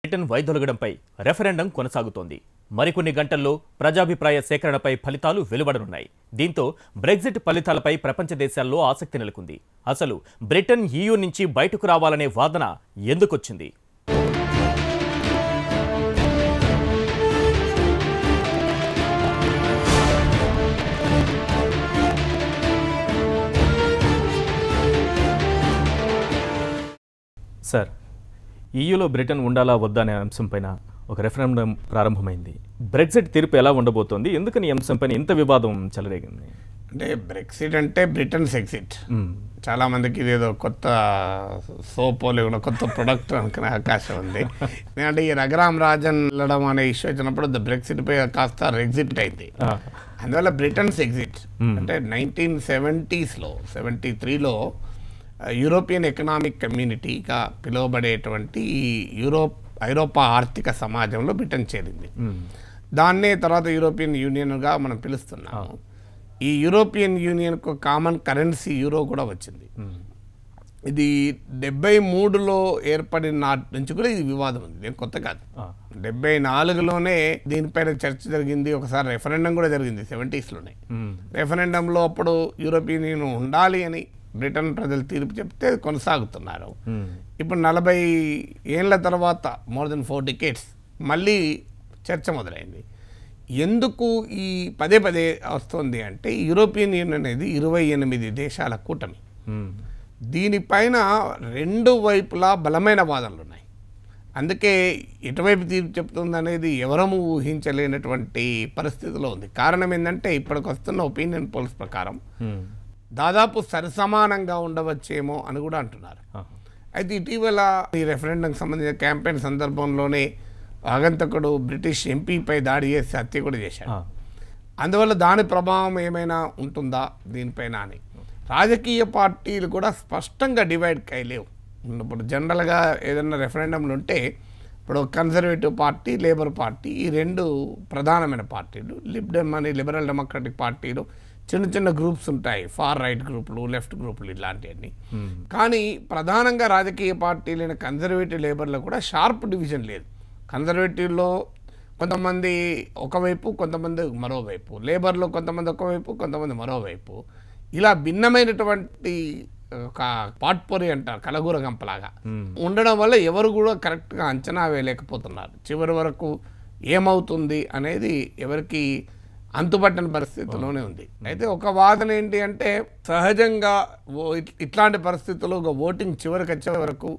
Britain వైదొలగడంపై referendum కొనసాగుతోంది. మరికొన్ని గంటల్లో ప్రజాభిప్రాయ సేకరణపై ఫలితాలు వెలువడనున్నాయి. దీంతో బ్రెగ్జిట్ ఫలితాలపై ప్రపంచ దేశాల్లో ఆసక్తి నెలకొంది. అసలు బ్రిటన్ EU నుంచి బయటకు రావాలనే వాదన ఎందుకొచ్చింది? సార్, EUలో బ్రిటన్ ఉండాలా వద్దా అనే అంశంపైన ఒక రెఫరెండం ప్రారంభమైంది. బ్రెగ్జిట్ తీర్పు ఎలా ఉండబోతోంది? ఎందుకని ఈ అంశంపైన ఇంత వివాదం చెలరేగింది? అంటే బ్రెగ్జిట్ అంటే బ్రిటన్స్ ఎగ్జిట్. చాలా మందికి ఇదేదో కొత్త సోపో లేకుండా కొత్త ప్రొడక్ట్ అనుకునే అవకాశం ఉంది. ఎందుకంటే ఈ రఘురామ్ రాజన్ వెళ్ళడం అనే ఇష్యూ వచ్చినప్పుడు బ్రెగ్జిట్ పై కాస్త రెగ్జిట్ అయింది. అందువల్ల బ్రిటన్స్ ఎగ్జిట్ అంటే 1970s 73లో యూరోపియన్ ఎకనామిక్ కమ్యూనిటీగా పిలువబడేటువంటి ఐరోపా ఆర్థిక సమాజంలో బ్రిటన్ చేరింది. దాన్నే తర్వాత యూరోపియన్ యూనియన్గా మనం పిలుస్తున్నాము. ఈ యూరోపియన్ యూనియన్కు కామన్ కరెన్సీ యూరో కూడా వచ్చింది. ఇది 73లో ఏర్పడిన నాటి నుంచి కూడా ఇది వివాదం ఉంది. ఇది కొత్త కాదు. 74లోనే దీనిపైన చర్చ జరిగింది. ఒకసారి రెఫరెండం కూడా జరిగింది 70sలోనే. రెఫరెండంలో అప్పుడు యూరోపియన్ యూనియన్ ఉండాలి అని బ్రిటన్ ప్రజలు తీర్పు చెప్తే కొనసాగుతున్నారు. ఇప్పుడు 40 ఏళ్ళ తర్వాత మోర్ దెన్ 4 decades మళ్ళీ చర్చ మొదలైంది. ఎందుకు ఈ పదే వస్తుంది అంటే యూరోపియన్ యూనియన్ అనేది 28 దేశాల కూటమి. దీనిపైన రెండు వైపులా బలమైన వాదనలు ఉన్నాయి. అందుకే ఎటువైపు తీర్పు చెప్తుంది అనేది ఎవరము ఊహించలేనటువంటి పరిస్థితిలో ఉంది. కారణం ఏంటంటే ఇప్పటికి వస్తున్న ఒపీనియన్ పోల్స్ ప్రకారం దాదాపు సరిసమానంగా ఉండవచ్చేమో అని కూడా అంటున్నారు. అయితే ఇటీవల ఈ రెఫరెండంకి సంబంధించిన క్యాంపెయిన్ సందర్భంలోనే ఆగంతకుడు బ్రిటిష్ ఎంపీపై దాడి చేసి హత్య కూడా చేశాడు. అందువల్ల దాని ప్రభావం ఏమైనా ఉంటుందా దీనిపైన అని రాజకీయ పార్టీలు కూడా స్పష్టంగా డివైడ్ కాయలేవు. ఇప్పుడు జనరల్గా ఏదైనా రెఫరెండంలు ఉంటే ఇప్పుడు కన్జర్వేటివ్ పార్టీ, లేబర్ పార్టీ ఈ రెండు ప్రధానమైన పార్టీలు, లిబరల్ అని లిబరల్ డెమోక్రటిక్ పార్టీలు చిన్న గ్రూప్స్ ఉంటాయి, ఫార్ రైట్ గ్రూపులు, లెఫ్ట్ గ్రూపులు ఇలాంటివన్నీ. కానీ ప్రధానంగా రాజకీయ పార్టీలైన కన్జర్వేటివ్, లేబర్లో కూడా షార్ప్ డివిజన్ లేదు. కన్జర్వేటివ్లో కొంతమంది ఒకవైపు, కొంతమంది మరోవైపు, లేబర్లో కొంతమంది ఒకవైపు, కొంతమంది మరోవైపు, ఇలా భిన్నమైనటువంటి ఒక పాట్పోరి అంటారు, కలగూర గంపలాగా ఉండడం వల్ల ఎవరు కూడా కరెక్ట్గా అంచనా వేయలేకపోతున్నారు. చివరి వరకు ఏమవుతుంది అనేది ఎవరికి అంతుపట్టని పరిస్థితిలోనే ఉంది. అయితే ఒక వాదన ఏంటి అంటే సహజంగా ఇట్లాంటి పరిస్థితుల్లో ఓటింగ్ చివరికి వచ్చే వరకు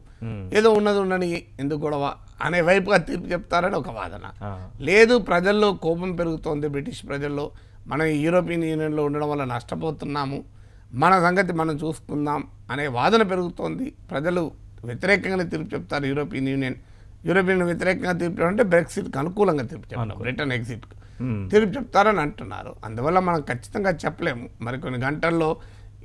ఏదో ఉన్నది ఉండని ఎందుకు గొడవ అనే వైపుగా తీర్పు చెప్తారని ఒక వాదన. లేదు, ప్రజల్లో కోపం పెరుగుతోంది, బ్రిటిష్ ప్రజల్లో మనం యూరోపియన్ యూనియన్లో ఉండడం వల్ల నష్టపోతున్నాము, మన సంగతి మనం చూసుకుందాం అనే వాదన పెరుగుతోంది. ప్రజలు వ్యతిరేకంగానే తీర్పు చెప్తారు. యూరోపియన్ వ్యతిరేకంగా తీర్పు అంటే బ్రెగ్జిట్కి అనుకూలంగా తీర్పు చెప్తారు, బ్రిటన్ ఎగ్జిట్కు తీర్పు చెప్తారని అంటున్నారు. అందువల్ల మనం ఖచ్చితంగా చెప్పలేము. మరికొన్ని గంటల్లో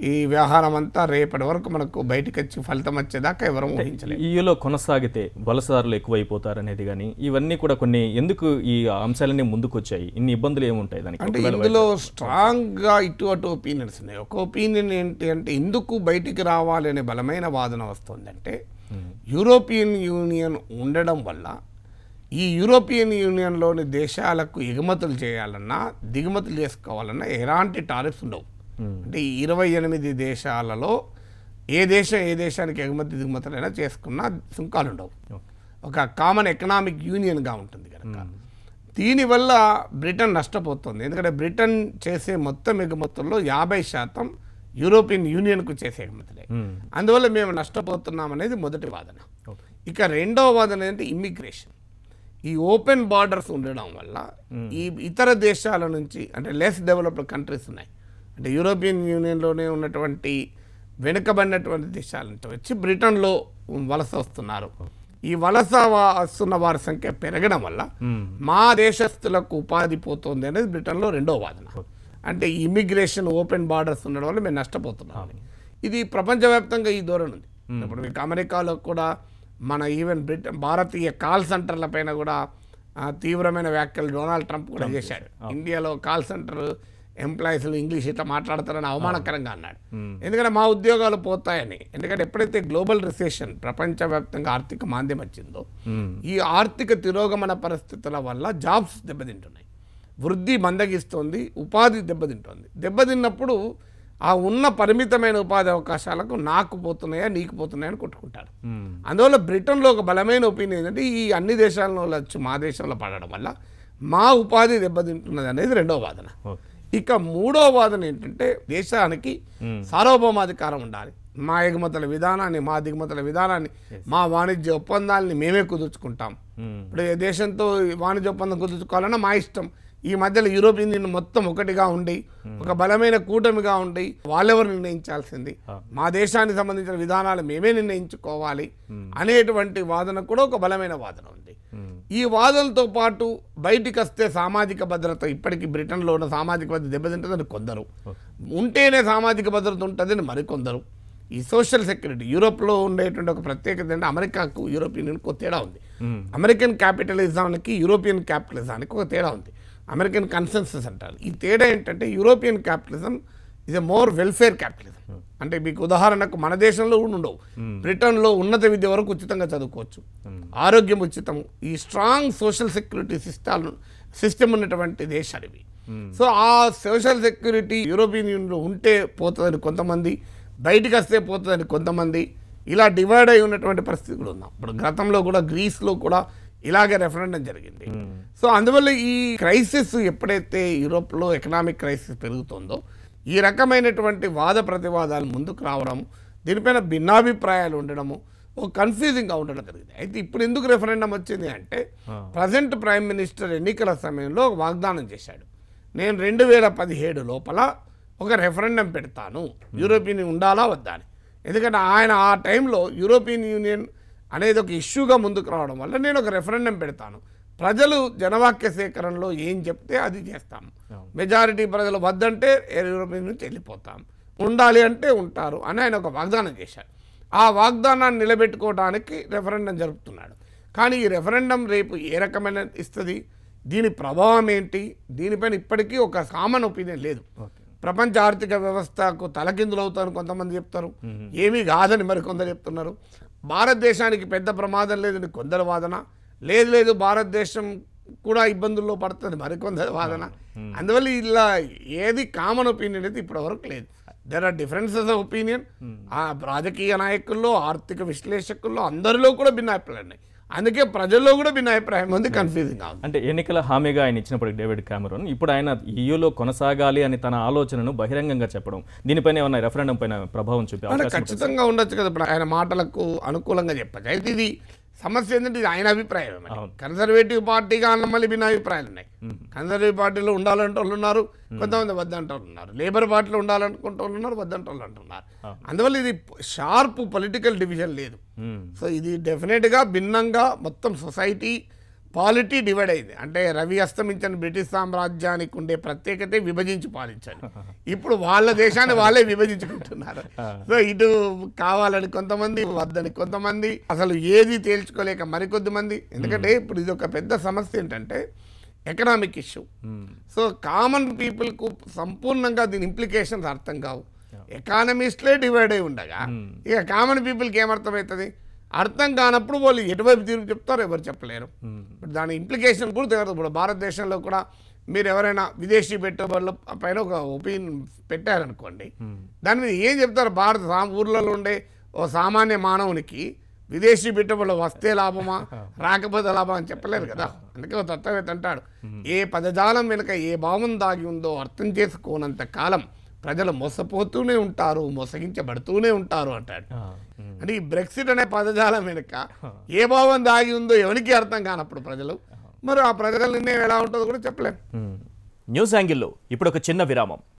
ఈ వ్యవహారం అంతా రేపటి వరకు మనకు బయటకు వచ్చి ఫలితం వచ్చేదాకా ఎవరు ఊహించలేము. EUలో కొనసాగితే వలసదారులు ఎక్కువైపోతారనేది కానీ ఇవన్నీ కూడా కొన్ని ఎందుకు ఈ అంశాలన్నీ ముందుకు వచ్చాయి? ఇన్ని ఇబ్బందులు ఏముంటాయి దానికి? అంటే ఇందులో స్ట్రాంగ్గా ఇటు అటు ఒపీనియన్స్ ఉన్నాయి. ఒక ఒపీనియన్ ఏంటి అంటే ఎందుకు బయటికి రావాలి అనే బలమైన వాదన వస్తుందంటే యూరోపియన్ యూనియన్ ఉండడం వల్ల ఈ యూరోపియన్ యూనియన్లోని దేశాలకు ఎగుమతులు చేయాలన్నా దిగుమతులు చేసుకోవాలన్నా ఎలాంటి టారిఫ్స్ ఉండవు. అంటే 28 దేశాలలో ఏ దేశానికి ఎగుమతి దిగుమతులైనా చేసుకున్నా సుంకాలు ఉండవు. ఒక కామన్ ఎకనామిక్ యూనియన్గా ఉంటుంది కనుక దీనివల్ల బ్రిటన్ నష్టపోతుంది. ఎందుకంటే బ్రిటన్ చేసే మొత్తం ఎగుమతుల్లో 50% యూరోపియన్ యూనియన్కు చేసే ఎగుమతులే. అందువల్ల మేము నష్టపోతున్నాం అనేది మొదటి వాదన. ఇక రెండవ వాదన ఏంటంటే ఇమ్మిగ్రేషన్. ఈ ఓపెన్ బార్డర్స్ ఉండడం వల్ల ఈ ఇతర దేశాల నుంచి అంటే లెస్ డెవలప్డ్ కంట్రీస్ ఉన్నాయి, అంటే యూరోపియన్ యూనియన్లోనే ఉన్నటువంటి వెనుకబడినటువంటి దేశాల నుంచి వచ్చి బ్రిటన్లో వలస వస్తున్నారు. ఈ వలస వస్తున్న వారి సంఖ్య పెరగడం వల్ల మా దేశస్తులకు ఉపాధి పోతుంది అనేది బ్రిటన్లో రెండో వాదన. అంటే ఇమిగ్రేషన్ ఓపెన్ బార్డర్స్ ఉండడం వల్ల మేము నష్టపోతున్నాం. ఇది ప్రపంచవ్యాప్తంగా ఈ ధోరణి ఉంది. ఇప్పుడు మీకు అమెరికాలో కూడా మన ఈవెన్ భారతీయ కాల్ సెంటర్ల పైన కూడా తీవ్రమైన వ్యాఖ్యలు డొనాల్డ్ ట్రంప్ కూడా చేశాడు. ఇండియాలో కాల్ సెంటర్ ఎంప్లాయీస్లు ఇంగ్లీష్ ఇట్లా మాట్లాడతారని అవమానకరంగా అన్నాడు. ఎందుకంటే మా ఉద్యోగాలు పోతాయని. ఎందుకంటే ఎప్పుడైతే గ్లోబల్ రిసెషన్ ప్రపంచవ్యాప్తంగా ఆర్థిక మాంద్యం వచ్చిందో ఈ ఆర్థిక తిరోగమన పరిస్థితుల వల్ల జాబ్స్ దెబ్బతింటున్నాయి, వృద్ధి మందగిస్తోంది, ఉపాధి దెబ్బతింటోంది. దెబ్బతిన్నప్పుడు ఆ ఉన్న పరిమితమైన ఉపాధి అవకాశాలకు నాకు పోతున్నాయా నీకు పోతున్నాయా అని కొట్టుకుంటారు. అందువల్ల బ్రిటన్లో ఒక బలమైన ఒపీనియన్ ఏంటంటే ఈ అన్ని దేశాలలో వచ్చి మా దేశంలో పడడం వల్ల మా ఉపాధి దెబ్బతింటున్నది అనేది రెండో వాదన. ఇక మూడో వాదన ఏంటంటే దేశానికి సార్వభౌమాధికారం ఉండాలి. మా ఎగుమతుల విధానాన్ని, మా దిగుమతుల విధానాన్ని, మా వాణిజ్య ఒప్పందాలని మేమే కుదుర్చుకుంటాం. ఇప్పుడు ఏ దేశంతో వాణిజ్య ఒప్పందం కుదుర్చుకోవాలన్నా మా ఇష్టం. ఈ మధ్యలో యూరోపియన్ యూనియన్ మొత్తం ఒకటిగా ఉండి ఒక బలమైన కూటమిగా ఉండి వాళ్ళెవరు నిర్ణయించాల్సింది, మా దేశానికి సంబంధించిన విధానాలు మేమే నిర్ణయించుకోవాలి అనేటువంటి వాదన కూడా ఒక బలమైన వాదన ఉంది. ఈ వాదనతో పాటు బయటికి వస్తే సామాజిక భద్రత, ఇప్పటికీ బ్రిటన్లో ఉన్న సామాజిక భద్రత దెబ్బతింటుందని కొందరు, ఉంటేనే సామాజిక భద్రత ఉంటుందని మరికొందరు. ఈ సోషల్ సెక్యూరిటీ యూరోప్లో ఉండేటువంటి ఒక ప్రత్యేకత అంటే అమెరికాకు యూరోపియన్ యూనియన్కి ఒక తేడా ఉంది. అమెరికన్ క్యాపిటలిజానికి యూరోపియన్ క్యాపిటలిజానికి ఒక తేడా ఉంది. అమెరికన్ కన్సెన్సస్ అంటారు. ఈ తేడా ఏంటంటే European capitalism is a more welfare capitalism. అంటే మీకు ఉదాహరణకు మన దేశంలో కూడా ఉండవు. బ్రిటన్లో ఉన్నత విద్య వరకు ఉచితంగా చదువుకోవచ్చు, ఆరోగ్యం ఉచితం, ఈ స్ట్రాంగ్ సోషల్ సెక్యూరిటీ సిస్టమ్ ఉన్నటువంటి దేశాలు ఇవి. సో ఆ సోషల్ సెక్యూరిటీ యూరోపియన్ యూనియన్లో ఉంటే పోతుందని కొంతమంది, బయటికి వస్తే పోతుందని కొంతమంది, ఇలా డివైడ్ అయి ఉన్నటువంటి పరిస్థితి కూడా ఉన్నాం. ఇప్పుడు గతంలో కూడా గ్రీస్లో కూడా ఇలాగే రెఫరెండం జరిగింది. సో అందువల్ల ఈ క్రైసిస్ ఎప్పుడైతే యూరోప్లో ఎకనామిక్ క్రైసిస్ పెరుగుతుందో ఈ రకమైనటువంటి వాద ప్రతివాదాలు ముందుకు రావడం, దీనిపైన భిన్నాభిప్రాయాలు ఉండడము, ఒక కన్ఫ్యూజింగ్గా ఉండడం జరిగింది. అయితే ఇప్పుడు ఎందుకు రెఫరెండం వచ్చింది అంటే ప్రజెంట్ ప్రైమ్ మినిస్టర్ ఎన్నికల సమయంలో వాగ్దానం చేశాడు, నేను 2017 లోపల ఒక రెఫరెండం పెడతాను, యూరోపియన్ యూనియన్ ఉండాలా వద్దా అని. ఎందుకంటే ఆయన ఆ టైంలో యూరోపియన్ యూనియన్ అనేది ఒక ఇష్యూగా ముందుకు రావడం వల్ల నేను ఒక రెఫరెండం పెడతాను, ప్రజలు జనవాక్య సేకరణలో ఏం చెప్తే అది చేస్తాము, మెజారిటీ ప్రజలు వద్దంటే యూరోపియన్ నుంచి వెళ్ళిపోతాం, ఉండాలి అంటే ఉంటారు అని ఆయన ఒక వాగ్దానం చేశారు. ఆ వాగ్దానాన్ని నిలబెట్టుకోవడానికి రెఫరెండం జరుపుతున్నాడు. కానీ ఈ రెఫరెండం రేపు ఏ రకమైన ఇస్తుంది, దీని ప్రభావం ఏంటి, దీనిపైన ఇప్పటికీ ఒక కామన్ ఒపీనియన్ లేదు. ప్రపంచ ఆర్థిక వ్యవస్థకు తలకిందులవుతారని కొంతమంది చెప్తారు, ఏమీ కాదని మరికొందరు చెప్తున్నారు. భారతదేశానికి పెద్ద ప్రమాదం లేదని కొందరు వాదన, లేదు భారతదేశం కూడా ఇబ్బందుల్లో పడుతుంది మరికొందరు వాదన. అందువల్ల ఇలా ఏది కామన్ ఒపీనియన్ అయితే ఇప్పటివరకు లేదు. There are differences of opinion. ఆ రాజకీయ నాయకుల్లో, ఆర్థిక విశ్లేషకుల్లో అందరిలో కూడా భిన్నాభిప్రాయాలు ఉన్నాయి. అందుకే ప్రజల్లో కూడా భిన్నాభిప్రాయం ఉంది, కన్ఫ్యూజింగ్ ఉంది. అంటే ఎన్నికల హామీగా ఆయన ఇచ్చినప్పటికీ డేవిడ్ కామెరూన్ ఇప్పుడు ఆయన ఈయూలో కొనసాగాలి అని తన ఆలోచనను బహిరంగంగా చెప్పడం, దీనిపైన ఏమన్నా రెఫరెండం పైన ప్రభావం చూపే అవకాశం ఖచ్చితంగా ఉండొచ్చు కదా. ఇప్పుడు ఆయన మాటలకు అనుకూలంగా చెప్పచ్చు. అయితే ఇది సమస్య ఏంటంటే ఇది ఆయన అభిప్రాయం. కన్సర్వేటివ్ పార్టీగా అన్న మళ్ళీ భిన్నాభిప్రాయాలు ఉన్నాయి. కన్సర్వేటివ్ పార్టీలో ఉండాలంటే వాళ్ళు ఉన్నారు, కొంతమంది వద్దంటే వాళ్ళు ఉన్నారు. లేబర్ పార్టీలో ఉండాలనుకుంటే వాళ్ళు ఉన్నారు, వద్దంటే వాళ్ళు అంటున్నారు. అందువల్ల ఇది షార్ప్ పొలిటికల్ డివిజన్ లేదు. సో ఇది డెఫినెట్గా భిన్నంగా మొత్తం సొసైటీ పాలిటీ డివైడ్ అయింది. అంటే రవి అస్తమించిన బ్రిటిష్ సామ్రాజ్యానికి ఉండే ప్రత్యేకత విభజించి పాలించాలి. ఇప్పుడు వాళ్ళ దేశాన్ని వాళ్ళే విభజించుకుంటున్నారు. సో ఇటు కావాలని కొంతమంది, వద్దని కొంతమంది, అసలు ఏది తేల్చుకోలేక మరికొద్ది మంది. ఎందుకంటే ఇప్పుడు ఇది ఒక పెద్ద సమస్య ఏంటంటే ఎకనామిక్ ఇష్యూ. సో కామన్ పీపుల్కు సంపూర్ణంగా దీని ఇంప్లికేషన్స్ అర్థం కావు. ఎకానమిస్ట్లే డివైడ్ అయి ఉండగా ఇక కామన్ పీపుల్కి ఏమర్థమవుతుంది? అర్థం కానప్పుడు వాళ్ళు ఎటువైపు తీర్పు చెప్తారో ఎవరు చెప్పలేరు. దాని ఇంప్లికేషన్ కూడా తెలియదు. ఇప్పుడు భారతదేశంలో కూడా మీరు ఎవరైనా విదేశీ పెట్టుబడుల పైన ఒక ఒపీనియన్ పెట్టారనుకోండి, దాని మీద ఏం చెప్తారు? ఊర్లలో ఉండే ఓ సామాన్య మానవునికి విదేశీ పెట్టుబడులు వస్తే లాభమా రాకపోతే లాభమా అని చెప్పలేరు కదా. అందుకే ఒక తత్వవేత్త అంటాడు, ఏ పదజాలం వెనుక ఏ భావం దాగి ఉందో అర్థం చేసుకోనంత కాలం ప్రజలు మోసపోతూనే ఉంటారు, మోసగించబడుతూనే ఉంటారు అంటాడు. అంటే ఈ బ్రెక్సిట్ అనే పదజాలం వెనుక ఏ భావం దాగి ఉందో ఎవరికి అర్థం కానప్పుడు ప్రజలు, మరి ఆ ప్రజల నిర్ణయం ఎలా ఉంటుందో కూడా చెప్పలేము. న్యూస్ యాంగిల్లో ఇప్పుడు ఒక చిన్న విరామం.